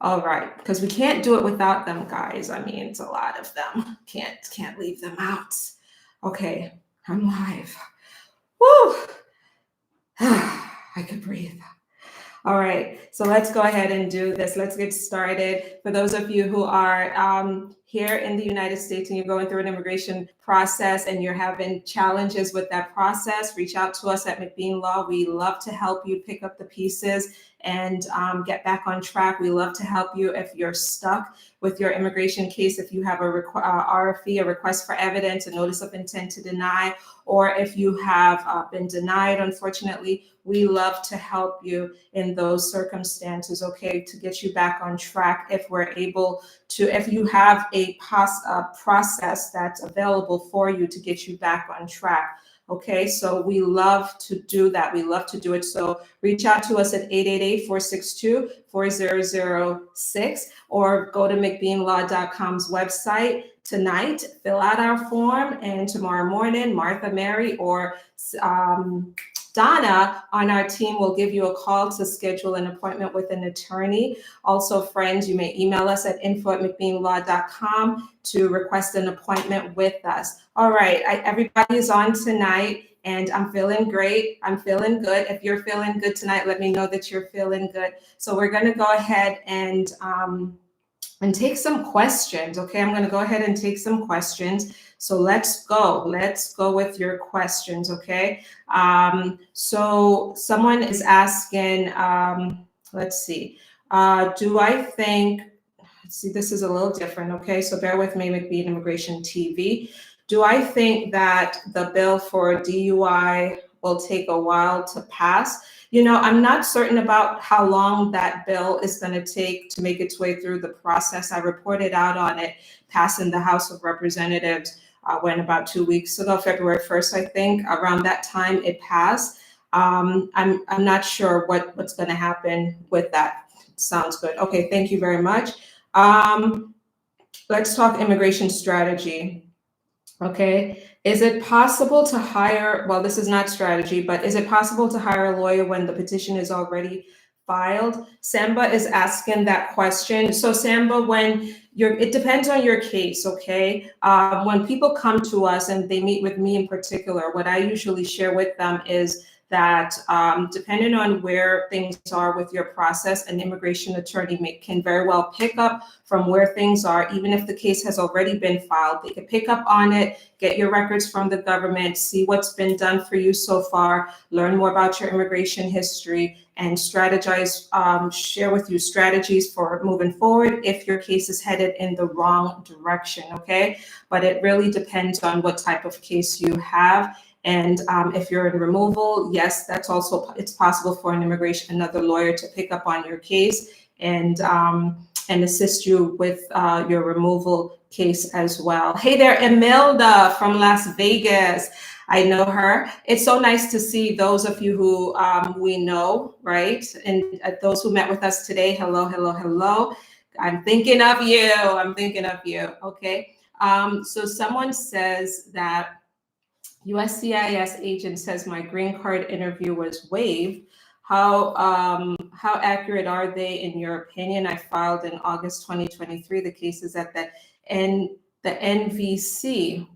All right, because we can't do it without them, guys. I mean, it's a lot of them. Can't leave them out. Okay, I'm live. Woo! I could breathe. All right, so let's go ahead and do this. Let's get started. For those of you who are here in the United States and you're going through an immigration process and you're having challenges with that process, reach out to us at McBean Law. We love to help you pick up the pieces and get back on track. We love to help you if you're stuck with your immigration case, if you have a RFE, a request for evidence, a notice of intent to deny, or if you have been denied, unfortunately. We love to help you in those circumstances, okay, to get you back on track if we're able to, if you have a process that's available for you to get you back on track. Okay, so we love to do that. We love to do it. So reach out to us at 888-462-4006 or go to McBeanLaw.com's website tonight, fill out our form, and tomorrow morning, Martha, Mary, or Donna on our team will give you a call to schedule an appointment with an attorney. Also, friends, you may email us at info@McBeanLaw.com to request an appointment with us. All right, everybody is on tonight and I'm feeling great. I'm feeling good. If you're feeling good tonight, let me know that you're feeling good. So we're gonna go ahead and take some questions, okay? I'm gonna go ahead and take some questions. So let's go with your questions, okay? So someone is asking, let's see, do I think, let's see, this is a little different, okay? So bear with me, McBean Immigration TV. Do I think that the bill for DUI will take a while to pass? You know, I'm not certain about how long that bill is going to take to make its way through the process. I reported out on it passing the House of Representatives when about 2 weeks ago, February 1st, I think. Around that time it passed. I'm not sure what's going to happen with that. Sounds good. Okay, thank you very much. Let's talk immigration strategy. Okay, is it possible to hire, well, this is not strategy, but is it possible to hire a lawyer when the petition is already filed? Samba is asking that question. So Samba, it depends on your case, okay? When people come to us and they meet with me in particular, what I usually share with them is that depending on where things are with your process, an immigration attorney can very well pick up from where things are. Even if the case has already been filed, they can pick up on it, get your records from the government, see what's been done for you so far, learn more about your immigration history, and strategize, share with you strategies for moving forward if your case is headed in the wrong direction, okay? But it really depends on what type of case you have. And if you're in removal, yes, it's possible for another lawyer to pick up on your case and assist you with your removal case as well. Hey there, Imelda from Las Vegas. I know her. It's so nice to see those of you who we know, right? And those who met with us today, hello, hello, hello. I'm thinking of you. Okay. So someone says that USCIS agent says my green card interview was waived. How accurate are they in your opinion? I filed in August 2023. The case is at the NVC.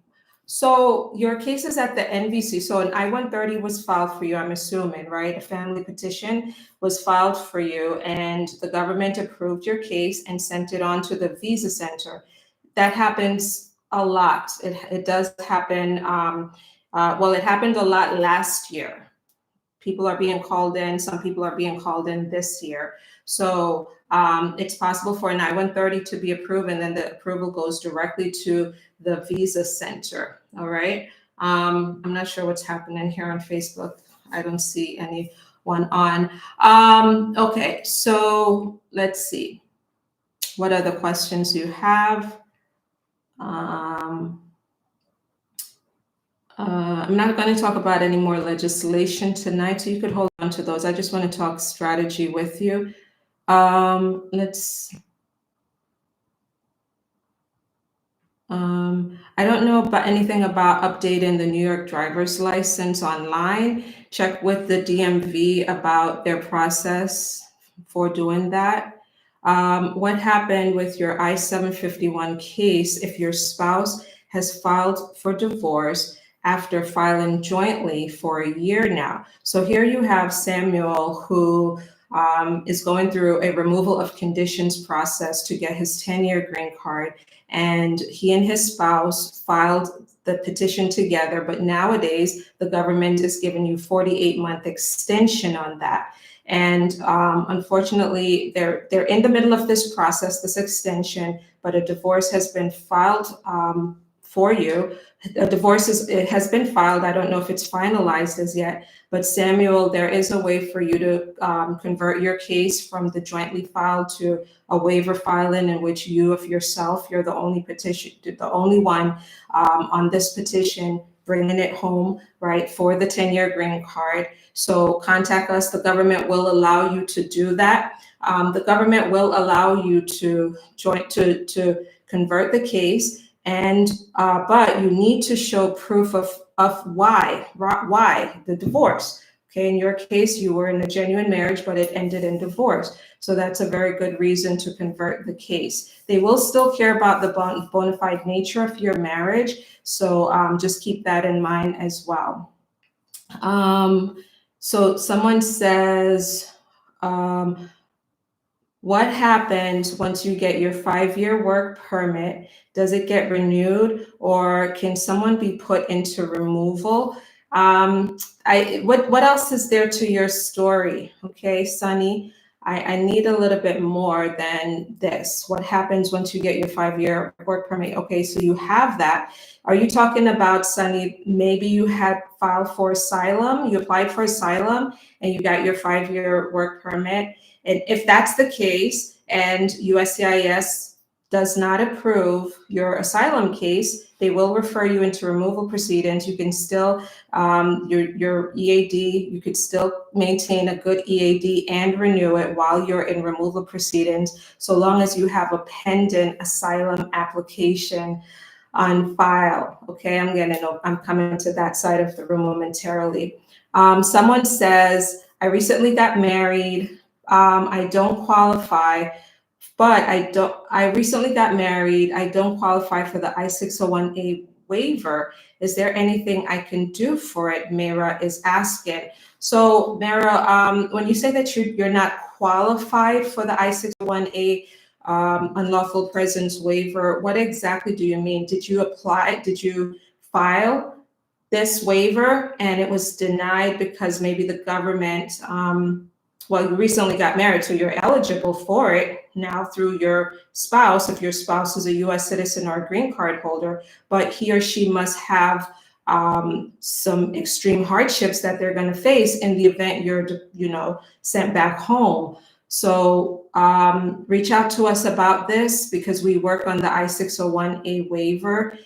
So your case is at the NVC. So an I-130 was filed for you, I'm assuming, right? A family petition was filed for you and the government approved your case and sent it on to the visa center. That happens a lot. It does happen. Well, it happened a lot last year. People are being called in. Some people are being called in this year. So it's possible for an I-130 to be approved, and then the approval goes directly to the visa center. All right. I'm not sure what's happening here on Facebook. I don't see anyone on. Okay, so let's see. What other questions you have? I'm not going to talk about any more legislation tonight, so you could hold on to those. I just want to talk strategy with you. I don't know about anything about updating the New York driver's license online. Check with the DMV about their process for doing that. What happened with your I-751 case if your spouse has filed for divorce after filing jointly for a year now? So here you have Samuel, who is going through a removal of conditions process to get his 10-year green card. And he and his spouse filed the petition together, but nowadays the government is giving you 48-month extension on that. And unfortunately, they're in the middle of this process, this extension, but a divorce has been filed for you. A divorce has been filed. I don't know if it's finalized as yet, but Samuel, there is a way for you to convert your case from the jointly filed to a waiver filing in which you, of yourself, you're the only one on this petition, bringing it home, right, for the 10-year green card. So contact us. The government will allow you to do that. The government will allow you to convert the case, and but you need to show proof of why the divorce. Okay, in your case, you were in a genuine marriage, but it ended in divorce. So that's a very good reason to convert the case. They will still care about the bona fide nature of your marriage. So just keep that in mind as well. So someone says, what happens once you get your 5-year work permit? Does it get renewed, or can someone be put into removal? What else is there to your story? Okay, Sunny, I need a little bit more than this. What happens once you get your 5-year work permit? Okay, so you have that. Are you talking about, Sunny, maybe you had filed for asylum, you applied for asylum, and you got your 5-year work permit? And if that's the case, and USCIS does not approve your asylum case, they will refer you into removal proceedings. You can still, your EAD, you could still maintain a good EAD and renew it while you're in removal proceedings, so long as you have a pending asylum application on file. Okay, I'm coming to that side of the room momentarily. Someone says, I recently got married. I don't qualify, but I recently got married. I don't qualify for the I-601A waiver. Is there anything I can do for it? Mara is asking. So Mara, when you say that you're not qualified for the I-601A unlawful presence waiver, what exactly do you mean? Did you apply? Did you file this waiver and it was denied because maybe the government, well, you recently got married, so you're eligible for it now through your spouse, if your spouse is a US citizen or a green card holder, but he or she must have some extreme hardships that they're going to face in the event you're, sent back home. So reach out to us about this, because we work on the I-601A waiver.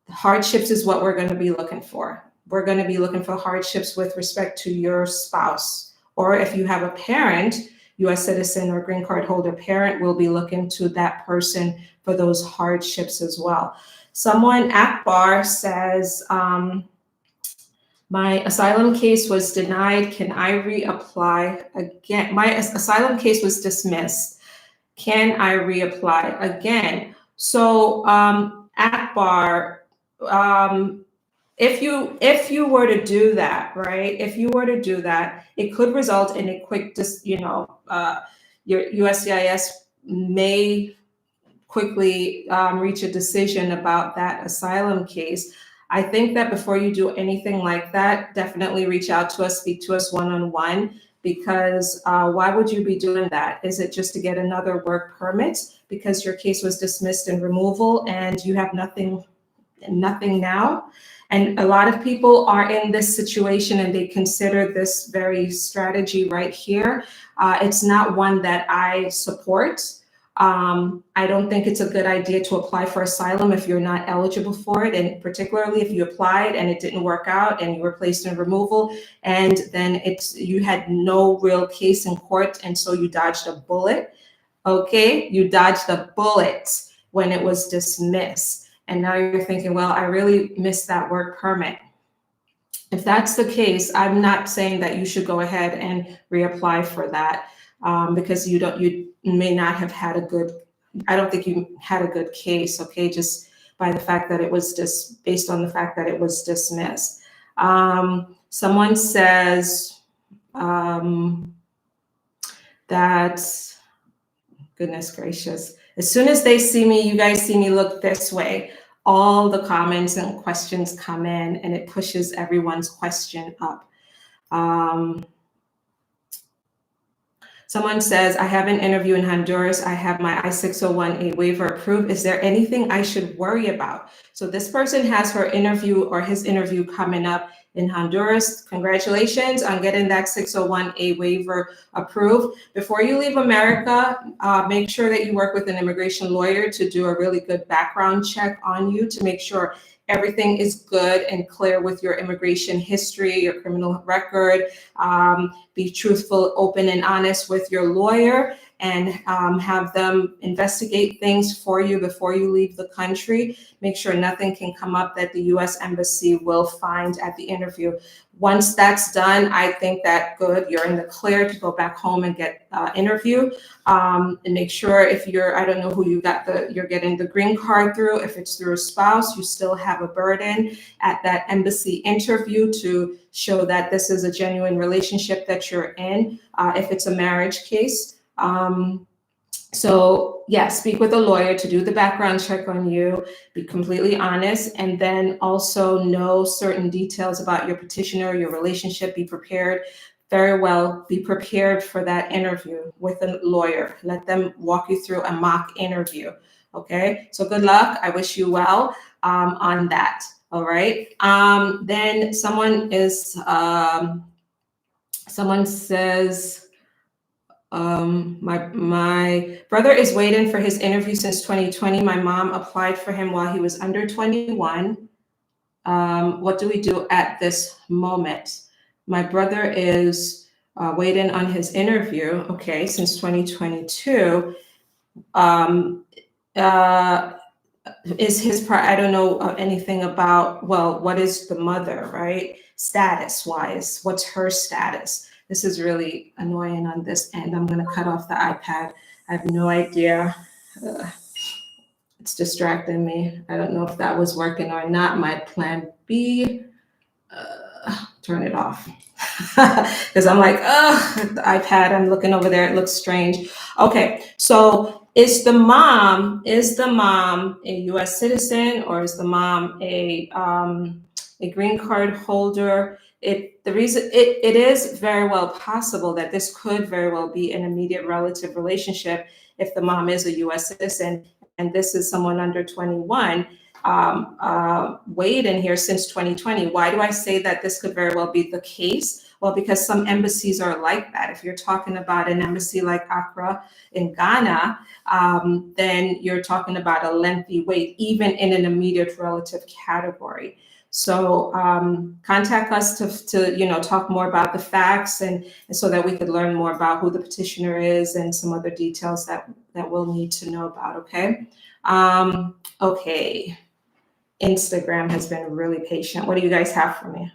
Hardships is what we're going to be looking for. We're going to be looking for hardships with respect to your spouse. Or if you have a parent, US citizen or green card holder parent, will be looking to that person for those hardships as well. Someone, Akbar, says, my asylum case was denied. Can I reapply again? My asylum case was dismissed. Can I reapply again? So Akbar, if you were to do that, right? If you were to do that, it could result in a quick, your USCIS may quickly reach a decision about that asylum case. I think that before you do anything like that, definitely reach out to us, speak to us one-on-one, because why would you be doing that? Is it just to get another work permit because your case was dismissed in removal and you have nothing now? And a lot of people are in this situation and they consider this very strategy right here. It's not one that I support. I don't think it's a good idea to apply for asylum if you're not eligible for it, and particularly if you applied and it didn't work out and you were placed in removal, and then you had no real case in court, and so you dodged a bullet. Okay, you dodged a bullet when it was dismissed. And now you're thinking, well, I really missed that work permit. If that's the case, I'm not saying that you should go ahead and reapply for that. because you may not have had a good, I don't think you had a good case, okay, just by the fact that it was based on the fact that it was dismissed. Someone says that, goodness gracious, as soon as they see me, you guys see me look this way, all the comments and questions come in and it pushes everyone's question up. Someone says, I have an interview in Honduras. I have my I-601A waiver approved. Is there anything I should worry about? So this person has her interview or his interview coming up in Honduras. Congratulations on getting that 601A waiver approved. Before you leave America, make sure that you work with an immigration lawyer to do a really good background check on you to make sure everything is good and clear with your immigration history, your criminal record. Be truthful, open, and honest with your lawyer, and have them investigate things for you before you leave the country. Make sure nothing can come up that the U.S. Embassy will find at the interview. Once that's done, I think that good, you're in the clear to go back home and get interview. And make sure if I don't know who you're getting the green card through. If it's through a spouse, you still have a burden at that embassy interview to show that this is a genuine relationship that you're in, if it's a marriage case. So yeah, speak with a lawyer to do the background check on you, be completely honest, and then also know certain details about your petitioner, your relationship. Be prepared very well. Be prepared for that interview with a lawyer. Let them walk you through a mock interview. Okay, so good luck. I wish you well on that. All right. Then someone says, my brother is waiting for his interview since 2020. My mom applied for him while he was under 21. What do we do at this moment? My brother is waiting on his interview, okay, since 2022. Is his part, I don't know anything about, well, what is the mother, right? Status wise, what's her status? This is really annoying on this end. I'm going to cut off the iPad. I have no idea. It's distracting me. I don't know if that was working or not. My plan B, turn it off. Because I'm like, the iPad, I'm looking over there. It looks strange. Okay, so is the mom a U.S. citizen, or is the mom a green card holder? The reason it is very well possible that this could very well be an immediate relative relationship if the mom is a U.S. citizen and this is someone under 21. Weighed in here since 2020. Why do I say that this could very well be the case? Well, because some embassies are like that. If you're talking about an embassy like Accra in Ghana, then you're talking about a lengthy wait, even in an immediate relative category. So contact us to talk more about the facts and so that we could learn more about who the petitioner is and some other details that we'll need to know about. Okay. Okay. Instagram has been really patient. What do you guys have for me?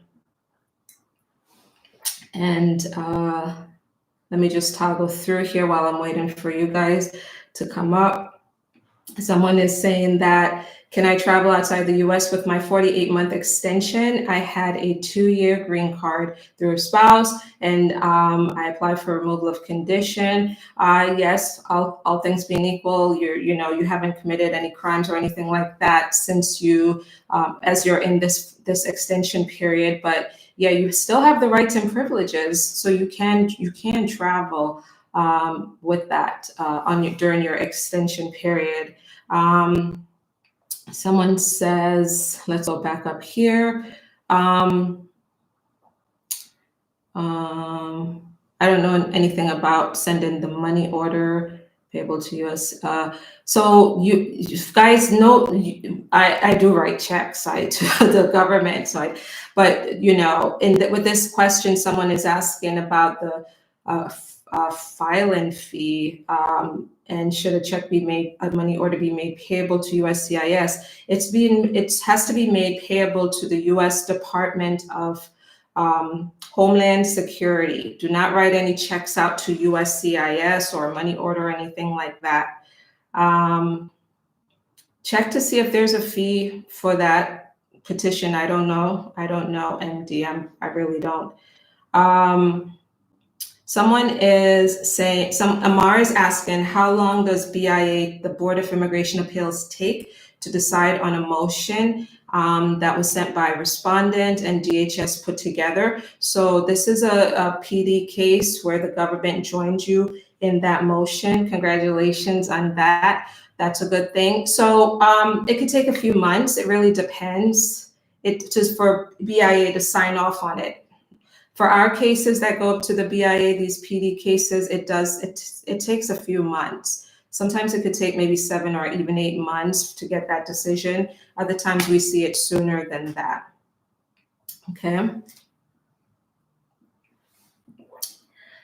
And let me just toggle through here while I'm waiting for you guys to come up. Someone is saying that, can I travel outside the US with my 48-month extension? I had a 2-year green card through a spouse, and I applied for removal of condition. Yes, all things being equal, you haven't committed any crimes or anything like that since you, as you're in this extension period. But yeah, you still have the rights and privileges, so you can travel with that during your extension period. Someone says, let's go back up here. I don't know anything about sending the money order payable to us. So you guys know, I do write checks to the government. But with this question, someone is asking about the filing fee, and should a money order be made payable to USCIS? It has to be made payable to the U.S. Department of Homeland Security. Do not write any checks out to USCIS or money order or anything like that. Check to see if there's a fee for that petition. I don't know. I don't know, MD. I really don't. Someone is saying, Amar is asking, how long does BIA, the Board of Immigration Appeals, take to decide on a motion that was sent by respondent and DHS put together? So this is a PD case where the government joined you in that motion. Congratulations on that. That's a good thing. So it could take a few months. It really depends. It's just for BIA to sign off on it. For our cases that go up to the BIA, these PD cases, it takes a few months. Sometimes it could take maybe 7 or even 8 months to get that decision. Other times we see it sooner than that. Okay.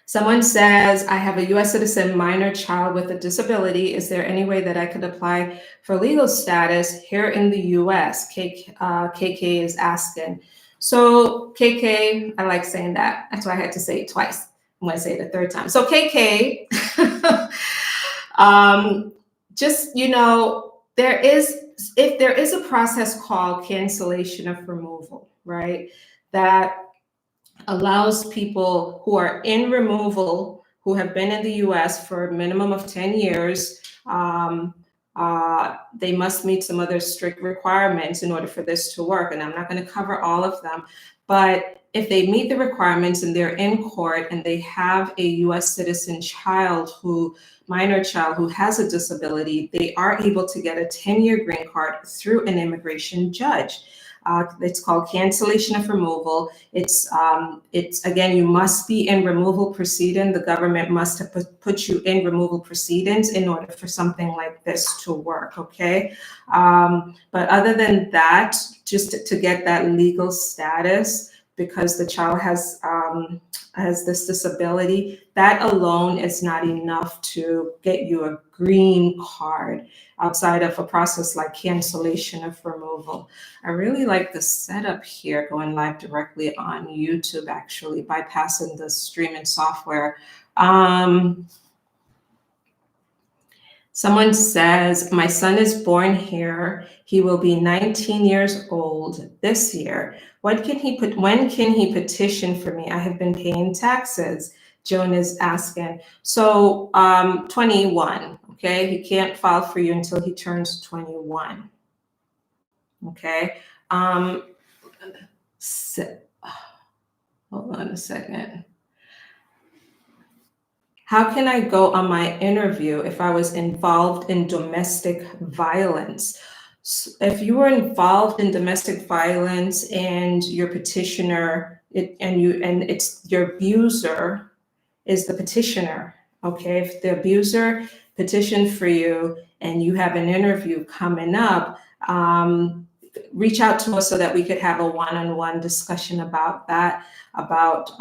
Someone says, I have a US citizen minor child with a disability. Is there any way that I could apply for legal status here in the US? KK is asking. So KK, I like saying that. That's why I had to say it twice. I'm going to say it a third time. So KK, just, you know, if there is a process called cancellation of removal, right? That allows people who are in removal, who have been in the US for a minimum of 10 years, they must meet some other strict requirements in order for this to work. And I'm not going to cover all of them, but if they meet the requirements and they're in court and they have a US citizen minor child who has a disability, they are able to get a 10-year green card through an immigration judge. It's called cancellation of removal. It's again, you must be in removal proceeding. The government must have put you in removal proceedings in order for something like this to work, okay? But other than that, just to get that legal status, because the child has this disability, that alone is not enough to get you a green card outside of a process like cancellation of removal. I really like the setup here, going live directly on YouTube, actually, bypassing the streaming software. Someone says, my son is born here. He will be 19 years old this year. When can he petition for me? I have been paying taxes. Joan is asking. So 21, okay? He can't file for you until he turns 21. Okay. Hold on a second. How can I go on my interview if I was involved in domestic violence? So if you were involved in domestic violence and your petitioner, it's your abuser is the petitioner, okay? If the abuser petitioned for you and you have an interview coming up, reach out to us so that we could have a one-on-one discussion about that, about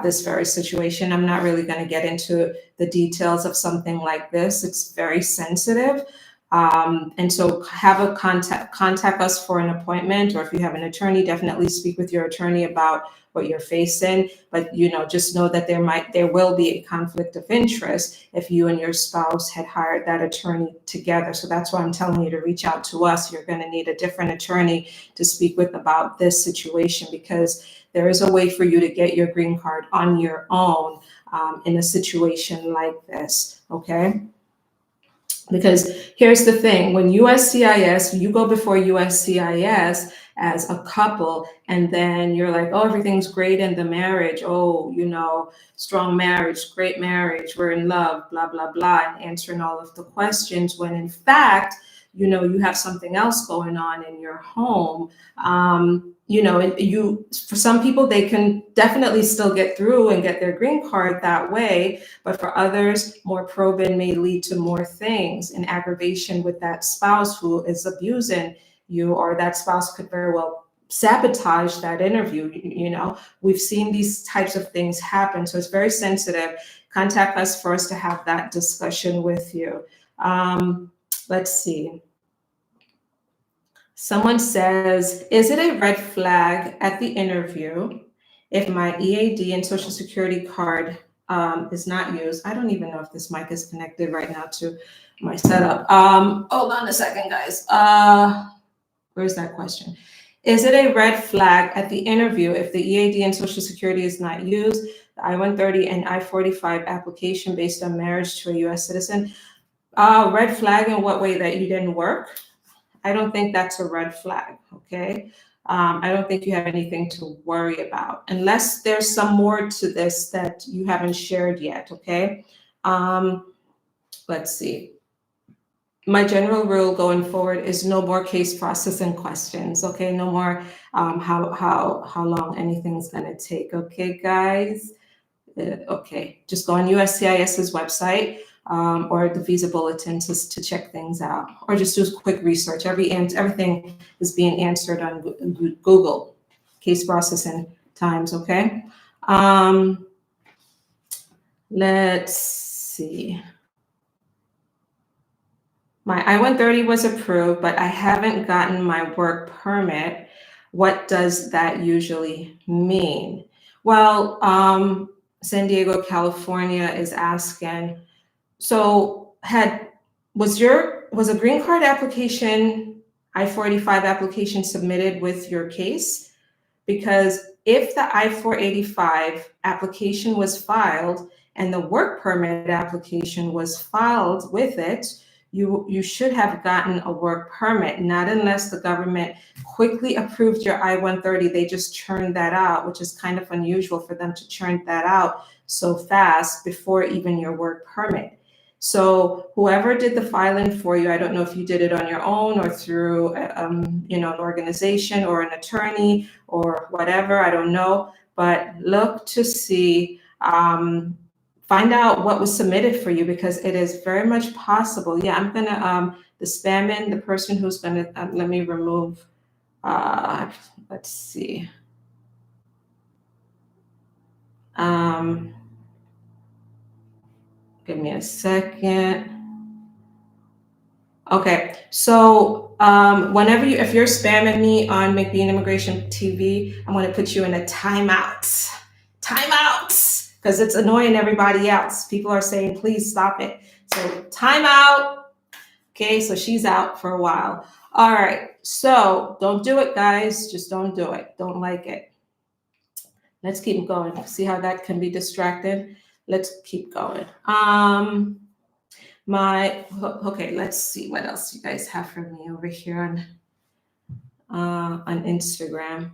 this very situation. I'm not really going to get into the details of something like this. It's very sensitive. And so have a contact us for an appointment, or if you have an attorney, definitely speak with your attorney about what you're facing. But, you know, just know that there will be a conflict of interest if you and your spouse had hired that attorney together. So that's why I'm telling you to reach out to us. You're going to need a different attorney to speak with about this situation, because there is a way for you to get your green card on your own in a situation like this, okay? Because here's the thing, when USCIS, you go before USCIS as a couple, and then you're like, oh, everything's great in the marriage. Oh, you know, strong marriage, great marriage, we're in love, blah, blah, blah, and answering all of the questions, when in fact, you know, you have something else going on in your home. You know, for some people, they can definitely still get through and get their green card that way. But for others, more probing may lead to more things, and aggravation with that spouse who is abusing you, or that spouse could very well sabotage that interview. You know, we've seen these types of things happen. So it's very sensitive. Contact us for us to have that discussion with you. Let's see. Someone says, is it a red flag at the interview if my EAD and Social Security card is not used? I don't even know if this mic is connected right now to my setup. Hold on a second, guys. Where's that question? Is it a red flag at the interview if the EAD and Social Security is not used, the I-130 and I-45 application based on marriage to a U.S. citizen? Red flag in what way? That you didn't work? I don't think that's a red flag, okay? I don't think you have anything to worry about, unless there's some more to this that you haven't shared yet, okay? Let's see. My general rule going forward is no more case processing questions, okay? No more how long anything's gonna take, okay, guys? Okay, just go on USCIS's website or the visa bulletin to check things out, or just do quick research. Everything is being answered on Google, case processing times, okay? Let's see. My I-130 was approved, but I haven't gotten my work permit. What does that usually mean? Well, San Diego, California is asking, so was a green card application, I-485 application submitted with your case? Because if the I-485 application was filed and the work permit application was filed with it, you should have gotten a work permit, not unless the government quickly approved your I-130. They just churned that out, which is kind of unusual for them to churn that out so fast before even your work permit. So whoever did the filing for you, I don't know if you did it on your own or through an organization or an attorney or whatever, I don't know, but look to see, find out what was submitted for you, because it is very much possible. Yeah, I'm gonna, the spamming, the person who's gonna, let me remove, let's see. Give me a second. Okay, so if you're spamming me on McBean Immigration TV, I'm gonna put you in a timeout. Timeout, because it's annoying everybody else. People are saying, please stop it. So timeout. Okay, so she's out for a while. All right, so don't do it, guys. Just don't do it. Don't like it. Let's keep going. See how that can be distracted? Let's keep going. Okay, let's see what else you guys have for me over here on Instagram.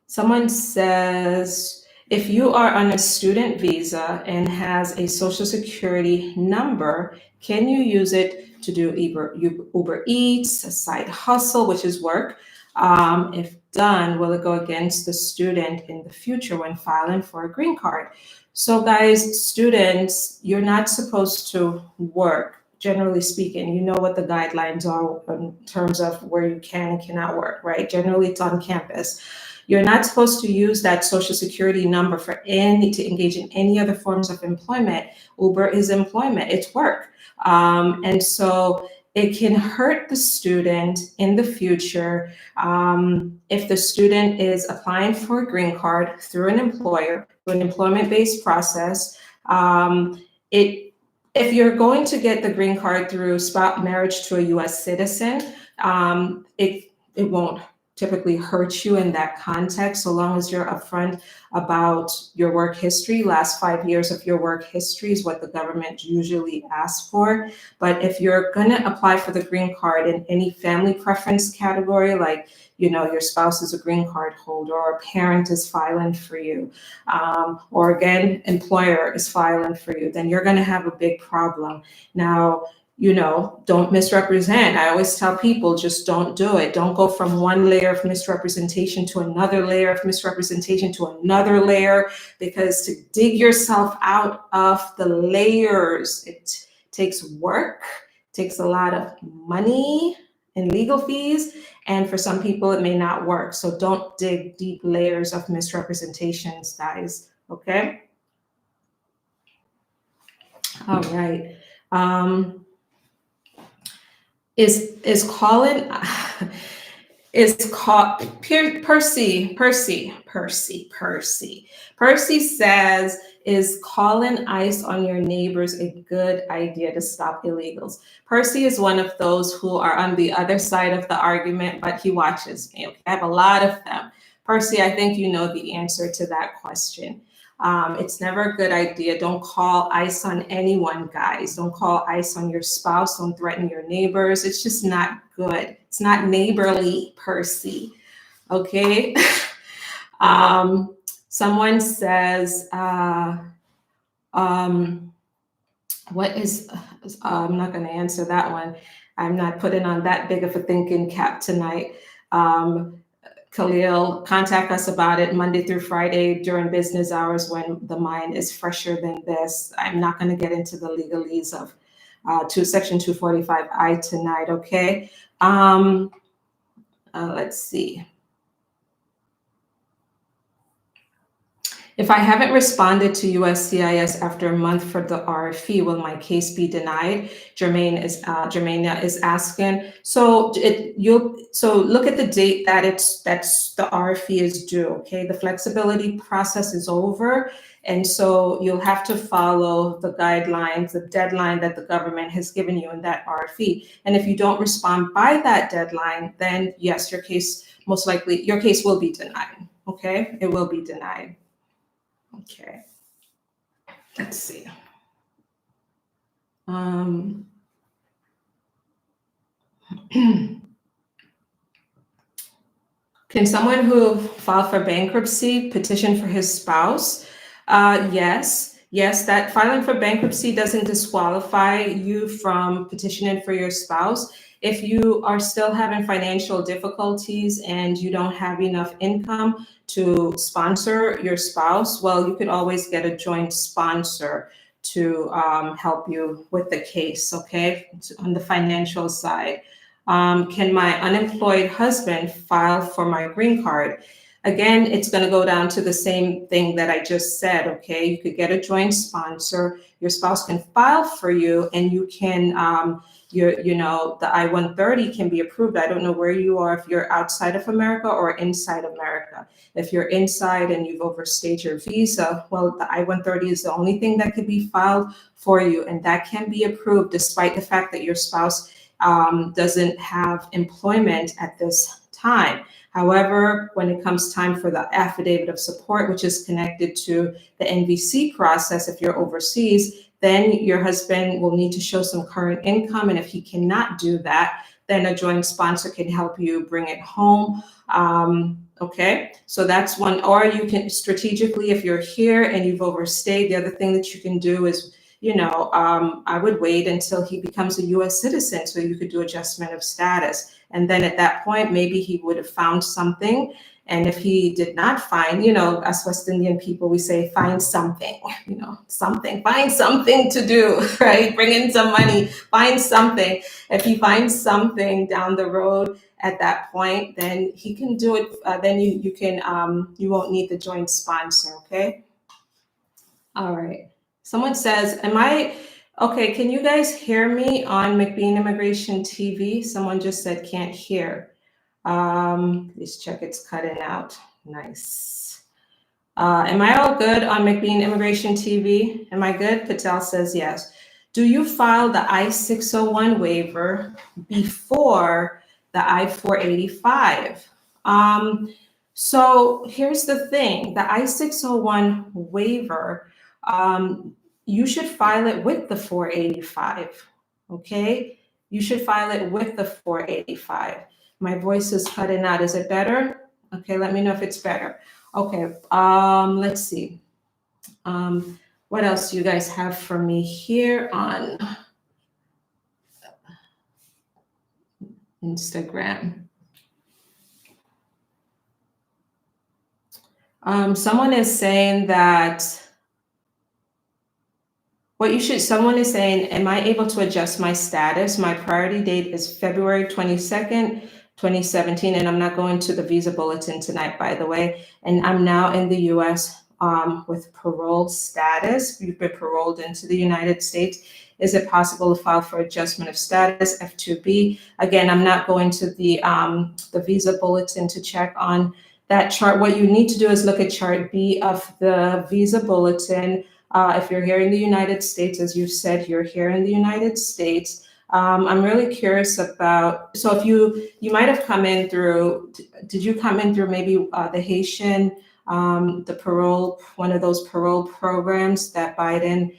Someone says, if you are on a student visa and has a Social Security number, can you use it to do Uber Eats, a side hustle, which is work? If done, will it go against the student in the future when filing for a green card? So guys, students, you're not supposed to work. Generally speaking, you know what the guidelines are in terms of where you can and cannot work, right? Generally, it's on campus. You're not supposed to use that Social Security number to engage in any other forms of employment. Uber is employment, it's work. And so it can hurt the student in the future if the student is applying for a green card through an employer, through an employment-based process. If you're going to get the green card through marriage to a U.S. citizen, it won't typically hurt you in that context, so long as you're upfront about your work history. Last 5 years of your work history is what the government usually asks for. But if you're gonna apply for the green card in any family preference category, like your spouse is a green card holder, or a parent is filing for you, or again, employer is filing for you, then you're gonna have a big problem. Now, don't misrepresent. I always tell people, just don't do it. Don't go from one layer of misrepresentation to another layer of misrepresentation to another layer, because to dig yourself out of the layers, it takes work, takes a lot of money and legal fees, and for some people it may not work. So don't dig deep layers of misrepresentations, guys, okay? All right. Is Colin is called Percy says, is calling ICE on your neighbors a good idea to stop illegals? Percy is one of those who are on the other side of the argument, but he watches me. Okay? I have a lot of them. Percy, I think you know the answer to that question. It's never a good idea. Don't call ICE on anyone, guys. Don't call ICE on your spouse. Don't threaten your neighbors. It's just not good. It's not neighborly, Percy. Okay. Someone says, what is, I'm not going to answer that one. I'm not putting on that big of a thinking cap tonight. Khalil, contact us about it Monday through Friday during business hours when the mind is fresher than this. I'm not going to get into the legalese of Section 245I tonight, okay? Let's see. If I haven't responded to USCIS after a month for the RFE, will my case be denied? Germania is asking. So look at the date that's the RFE is due. Okay, the flexibility process is over, and so you'll have to follow the guidelines, the deadline that the government has given you in that RFE. And if you don't respond by that deadline, then yes, your case will be denied. Okay, it will be denied. Okay, let's see. Can someone who filed for bankruptcy petition for his spouse? Yes, that filing for bankruptcy doesn't disqualify you from petitioning for your spouse. If you are still having financial difficulties and you don't have enough income to sponsor your spouse, well, you could always get a joint sponsor to help you with the case, okay, on the financial side. Can my unemployed husband file for my green card? Again, it's going to go down to the same thing that I just said, okay? You could get a joint sponsor, your spouse can file for you, and you can, the I-130 can be approved. I don't know where you are, if you're outside of America or inside America. If you're inside and you've overstayed your visa, well, the I-130 is the only thing that can be filed for you, and that can be approved despite the fact that your spouse doesn't have employment at this time. However, when it comes time for the affidavit of support, which is connected to the NVC process, if you're overseas, then your husband will need to show some current income. And if he cannot do that, then a joint sponsor can help you bring it home. Okay, so that's one. Or you can strategically, if you're here and you've overstayed, the other thing that you can do is, I would wait until he becomes a US citizen so you could do adjustment of status. And then at that point, maybe he would have found something. And if he did not find, us West Indian people, we say, find something, find something to do, right? Bring in some money, find something. If he finds something down the road at that point, then he can do it. Then you won't need the joint sponsor, okay? All right. Someone says, okay, can you guys hear me on McBean Immigration TV? Someone just said can't hear. Please check, it's cutting out. Nice. Am I all good on McBean Immigration TV? Am I good? Patel says yes. Do you file the I-601 waiver before the I-485? So here's the thing, the I-601 waiver, you should file it with the 485, okay? You should file it with the 485. My voice is cutting out. Is it better? Okay, let me know if it's better. Okay, let's see. What else do you guys have for me here on Instagram? Someone is saying that someone is saying, am I able to adjust my status? My priority date is February 22nd, 2017, and I'm not going to the visa bulletin tonight, by the way. And I'm now in the US. with parole status. You've been paroled into the United States. Is it possible to file for adjustment of status, F2B? Again, I'm not going to the visa bulletin to check on that chart. What you need to do is look at chart B of the visa bulletin. If you're here in the United States, as you said, you're here in the United States. I'm really curious about, so if you might have come in through, did you come in through maybe the Haitian, the parole, one of those parole programs that Biden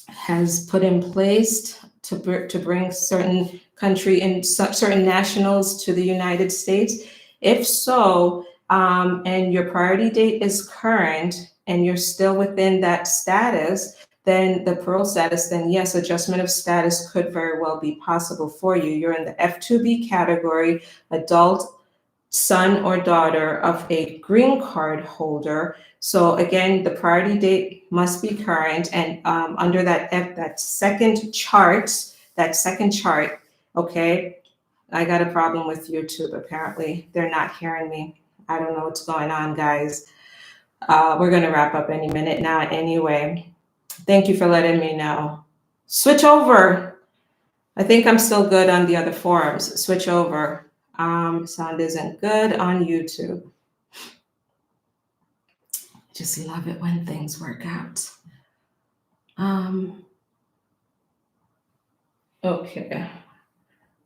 has put in place to bring certain country and certain nationals to the United States? If so, and your priority date is current and you're still within that status, then the parole status, then yes, adjustment of status could very well be possible for you. You're in the F2B category, adult son or daughter of a green card holder. So again, the priority date must be current, and under that second chart, okay, I got a problem with YouTube, apparently. They're not hearing me. I don't know what's going on, guys. We're gonna wrap up any minute now anyway. Thank you for letting me know. Switch over. I think I'm still good on the other forums. Switch over. Sound isn't good on YouTube. Just love it when things work out. Okay.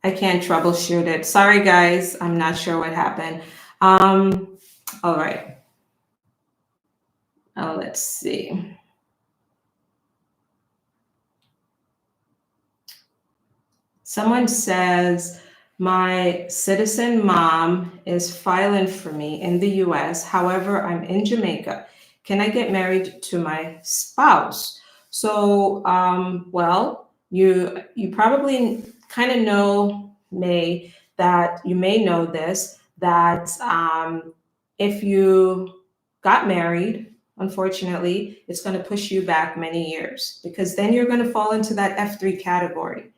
I can't troubleshoot it. Sorry, guys. I'm not sure what happened. All right. Let's see. Someone says, my citizen mom is filing for me in the US. However, I'm in Jamaica. Can I get married to my spouse? So, well, you probably kind of know, that you may know this, that if you got married, unfortunately, it's going to push you back many years, because then you're going to fall into that F3 category.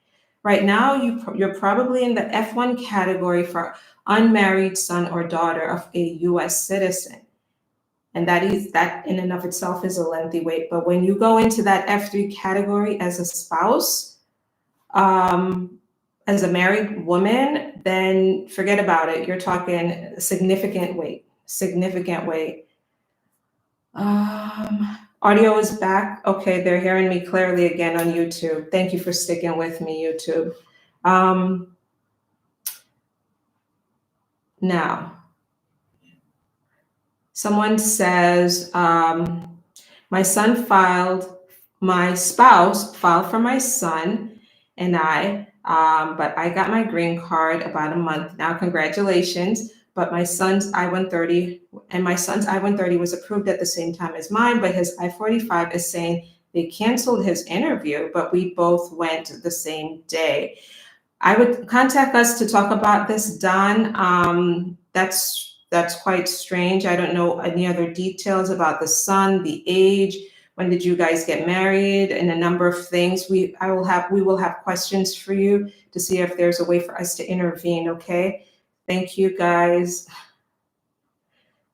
Right now, you're probably in the F1 category for unmarried son or daughter of a US citizen. And that in and of itself is a lengthy wait. But when you go into that F3 category as a spouse, as a married woman, then forget about it. You're talking significant wait. Audio is back. Okay, they're hearing me clearly again on YouTube. Thank you for sticking with me, YouTube. Now, someone says, my spouse filed for my son and I, but I got my green card about a month now. Congratulations. But my son's I-130 was approved at the same time as mine, but his I-45 is saying they canceled his interview, but we both went the same day. I would contact us to talk about this, Don. That's quite strange. I don't know any other details about the son, the age, when did you guys get married, and a number of things. We will have questions for you to see if there's a way for us to intervene, okay? Thank you, guys.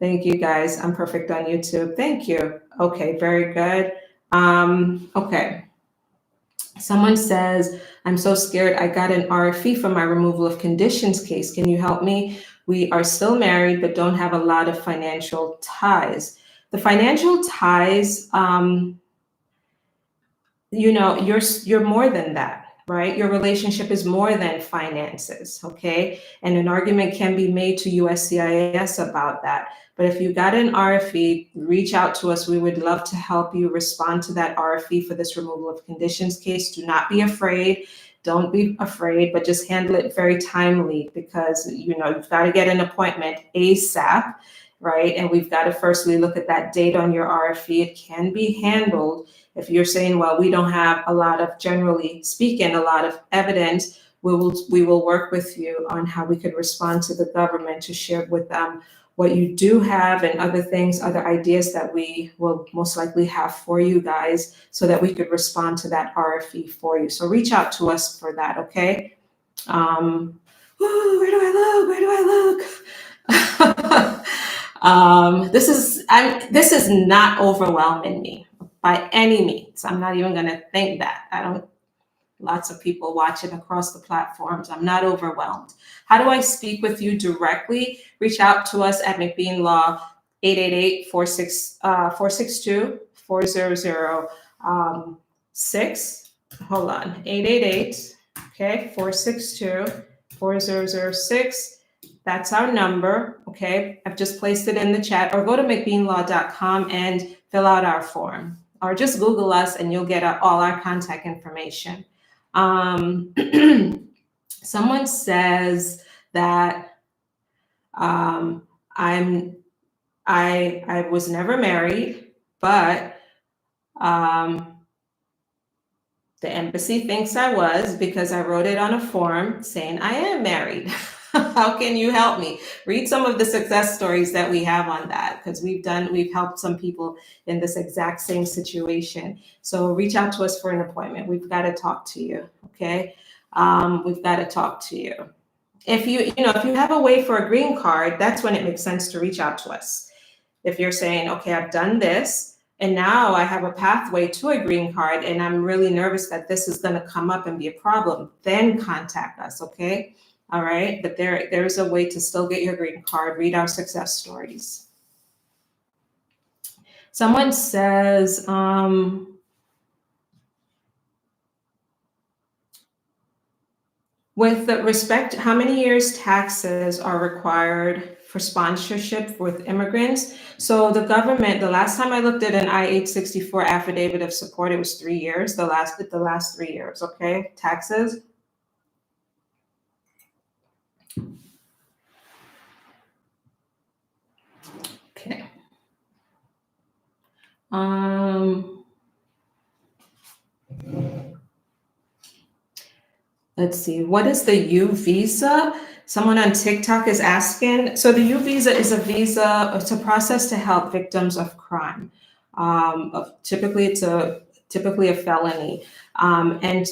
I'm perfect on YouTube. Thank you. Okay, very good. Okay. Someone says, I'm so scared. I got an RFE for my removal of conditions case. Can you help me? We are still married, but don't have a lot of financial ties. The financial ties, you're more than that. Right? Your relationship is more than finances, okay? And an argument can be made to USCIS about that. But if you got an RFE, reach out to us. We would love to help you respond to that RFE for this removal of conditions case. Do not be afraid. Don't be afraid, but just handle it very timely, because you've got to get an appointment ASAP, right? And we've got to firstly look at that date on your RFE. It can be handled. If you're saying, well, we don't have generally speaking, a lot of evidence, we will work with you on how we could respond to the government to share with them what you do have and other things, other ideas that we will most likely have for you guys, so that we could respond to that RFE for you. So reach out to us for that, okay? Where do I look? This is not overwhelming me by any means. I'm not even going to think that. Lots of people watching across the platforms. I'm not overwhelmed. How do I speak with you directly? Reach out to us at McBean Law, 888-462-4006. Hold on, 888, okay, 462-4006. That's our number, okay? I've just placed it in the chat, or go to McBeanLaw.com and fill out our form, or just Google us and you'll get all our contact information. Someone says that I was never married, but the embassy thinks I was because I wrote it on a form saying I am married. How can you help me? Read some of the success stories that we have on that, because we've helped some people in this exact same situation. So reach out to us for an appointment. We've got to talk to you, okay? We've got to talk to you. If you have a way for a green card, that's when it makes sense to reach out to us. If you're saying, okay, I've done this, and now I have a pathway to a green card, and I'm really nervous that this is going to come up and be a problem, then contact us, okay? All right, but there's a way to still get your green card. Read our success stories. Someone says, with respect, how many years taxes are required for sponsorship with immigrants? So the government, the last time I looked at an I-864 affidavit of support, it was 3 years, the last 3 years, okay, taxes. Okay. Let's see, what is the U visa? Someone on TikTok is asking. So the U visa is a visa, it's a process to help victims of crime. Typically a felony. And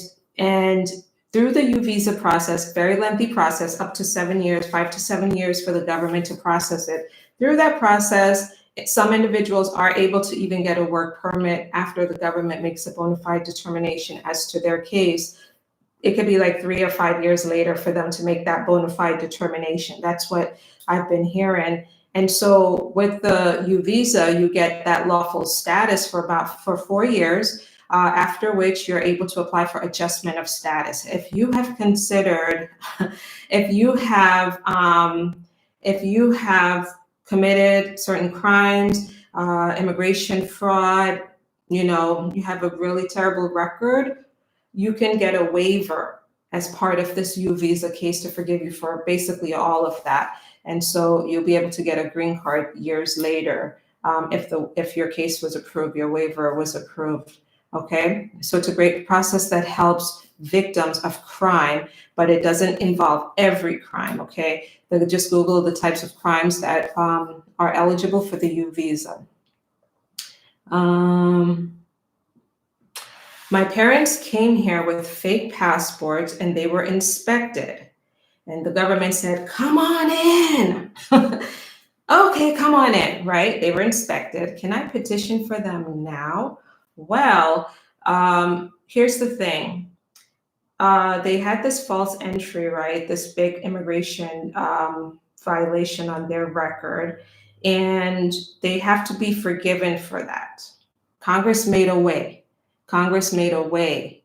through the U visa process, very lengthy process, up to 7 years, 5 to 7 years for the government to process it. Through that process, some individuals are able to even get a work permit after the government makes a bona fide determination as to their case. It could be like 3 or 5 years later for them to make that bona fide determination. That's what I've been hearing. And so with the U visa, you get that lawful status for 4 years, after which you're able to apply for adjustment of status. If you have considered, if you have committed certain crimes, immigration fraud, you have a really terrible record, you can get a waiver as part of this U visa case to forgive you for basically all of that. And so you'll be able to get a green card years later if your case was approved, your waiver was approved. Okay, so it's a great process that helps victims of crime, but it doesn't involve every crime. Okay, just Google the types of crimes that are eligible for the U visa. My parents came here with fake passports and they were inspected. And the government said, come on in. Okay, come on in, right? They were inspected. Can I petition for them now? Well, here's the thing. They had this false entry, right? This big immigration violation on their record, and they have to be forgiven for that. Congress made a way.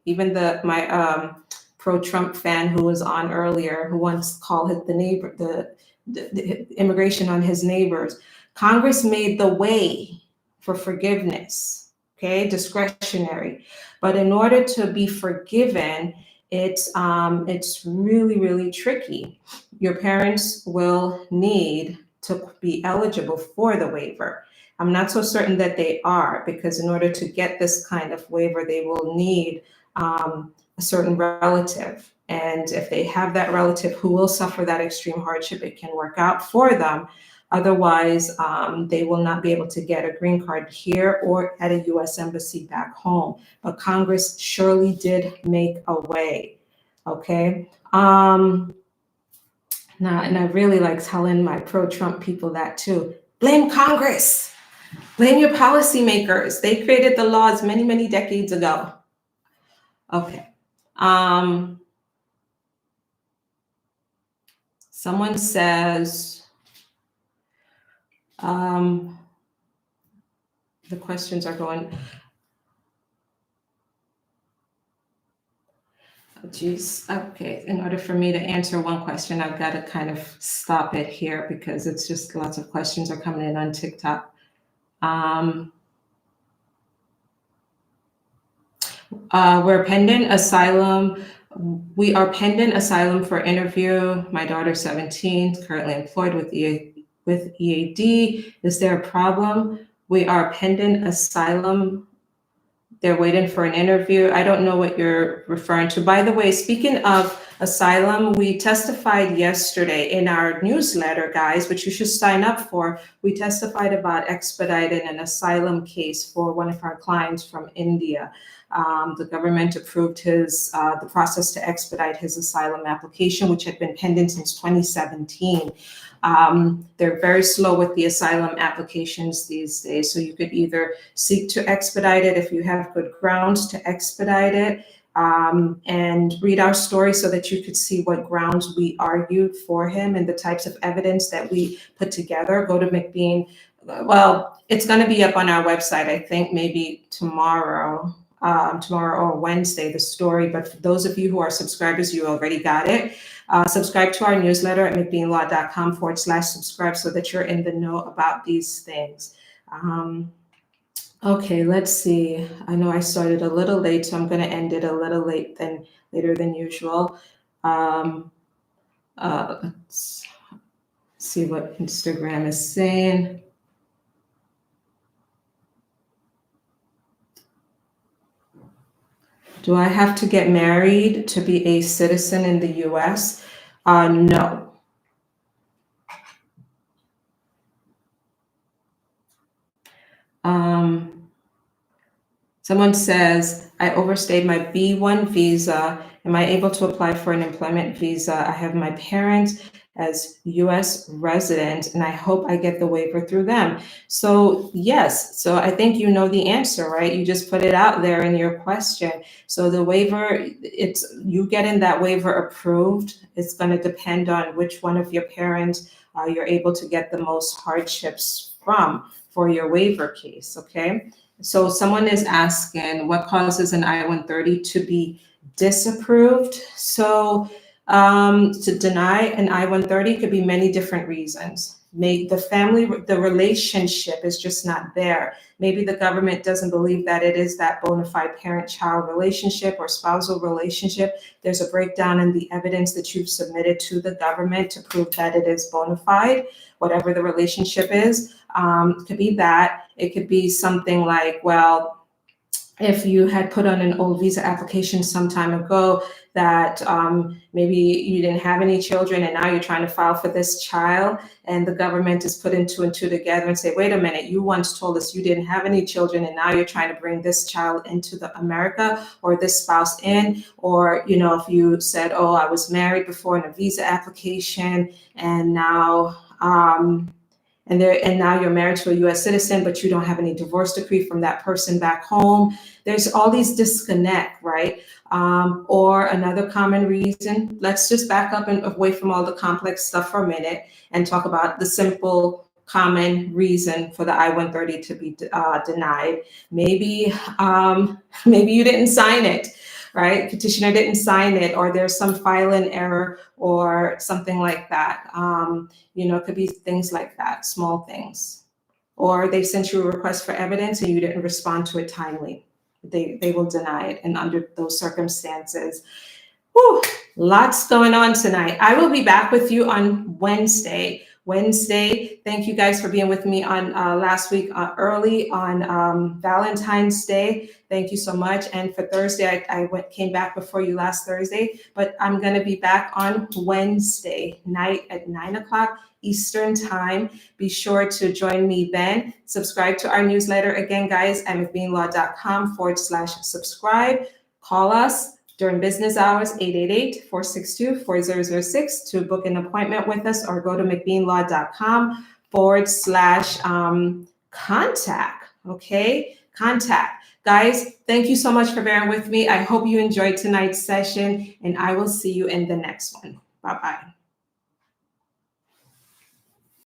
Even my pro-Trump fan who was on earlier, who once called it the immigration on his neighbors. Congress made the way for forgiveness, okay, discretionary. But in order to be forgiven, it's really, really tricky. Your parents will need to be eligible for the waiver. I'm not so certain that they are, because in order to get this kind of waiver, they will need a certain relative. And if they have that relative who will suffer that extreme hardship, it can work out for them. Otherwise, they will not be able to get a green card here or at a US embassy back home. But Congress surely did make a way, okay? Now, and I really like telling my pro-Trump people that too. Blame Congress. Blame your policymakers. They created the laws many, many decades ago. Okay. Someone says, the questions are going. Oh, geez. Okay. In order for me to answer one question, I've got to kind of stop it here because it's just lots of questions are coming in on TikTok. We're pending asylum. We are pending asylum for interview. My daughter's 17, currently employed with EAD. Is there a problem? We are pending asylum. They're waiting for an interview. I don't know what you're referring to. By the way, speaking of asylum, we testified yesterday in our newsletter, guys, which you should sign up for. We testified about expediting an asylum case for one of our clients from India. The government approved the process to expedite his asylum application, which had been pending since 2017. They're very slow with the asylum applications these days. So you could either seek to expedite it if you have good grounds to expedite it, and read our story so that you could see what grounds we argued for him and the types of evidence that we put together. Go to McBean. Well, it's going to be up on our website, I think maybe tomorrow or Wednesday, the story. But for those of you who are subscribers, you already got it. Subscribe to our newsletter at McBeanlaw.com/subscribe so that you're in the know about these things. Okay, let's see. I know I started a little late, so I'm going to end it a little later than usual. Let's see what Instagram is saying. Do I have to get married to be a citizen in the US? No. Someone says, I overstayed my B1 visa. Am I able to apply for an employment visa? I have my parents as US resident, and I hope I get the waiver through them. So yes, so I think you know the answer, right? You just put it out there in your question. So the waiver, it's you getting that waiver approved. It's going to depend on which one of your parents you're able to get the most hardships from for your waiver case, okay? So someone is asking, what causes an I-130 to be disapproved? So to deny an I-130 could be many different reasons. Maybe the relationship is just not there. Maybe the government doesn't believe that it is that bona fide parent-child relationship or spousal relationship. There's a breakdown in the evidence that you've submitted to the government to prove that it is bona fide, whatever the relationship is. It could be that. It could be something like, well, if you had put on an old visa application some time ago that maybe you didn't have any children and now you're trying to file for this child, and the government is putting two and two together and say, wait a minute, you once told us you didn't have any children and now you're trying to bring this child into America or this spouse in. Or, you know, if you said, oh, I was married before in a visa application and now and now you're married to a US citizen, but you don't have any divorce decree from that person back home. There's all these disconnect, right? Or another common reason, let's just back up and away from all the complex stuff for a minute and talk about the simple common reason for the I-130 to be denied. Maybe you didn't sign it, right? Petitioner didn't sign it, or there's some filing error or something like that. You know, it could be things like that, small things. Or they sent you a request for evidence and you didn't respond to it timely. They will deny it. And under those circumstances, whew, lots going on tonight. I will be back with you on Wednesday. Thank you guys for being with me on last week early on Valentine's Day. Thank you so much. And for Thursday, I came back before you last Thursday, but I'm going to be back on Wednesday night at 9 o'clock Eastern time. Be sure to join me then. Subscribe to our newsletter again, guys, at McBeanlaw.com/subscribe. Call us during business hours, 888-462-4006 to book an appointment with us, or go to McBeanlaw.com contact. Okay, contact. Guys, thank you so much for bearing with me. I hope you enjoyed tonight's session, and I will see you in the next one. Bye-bye.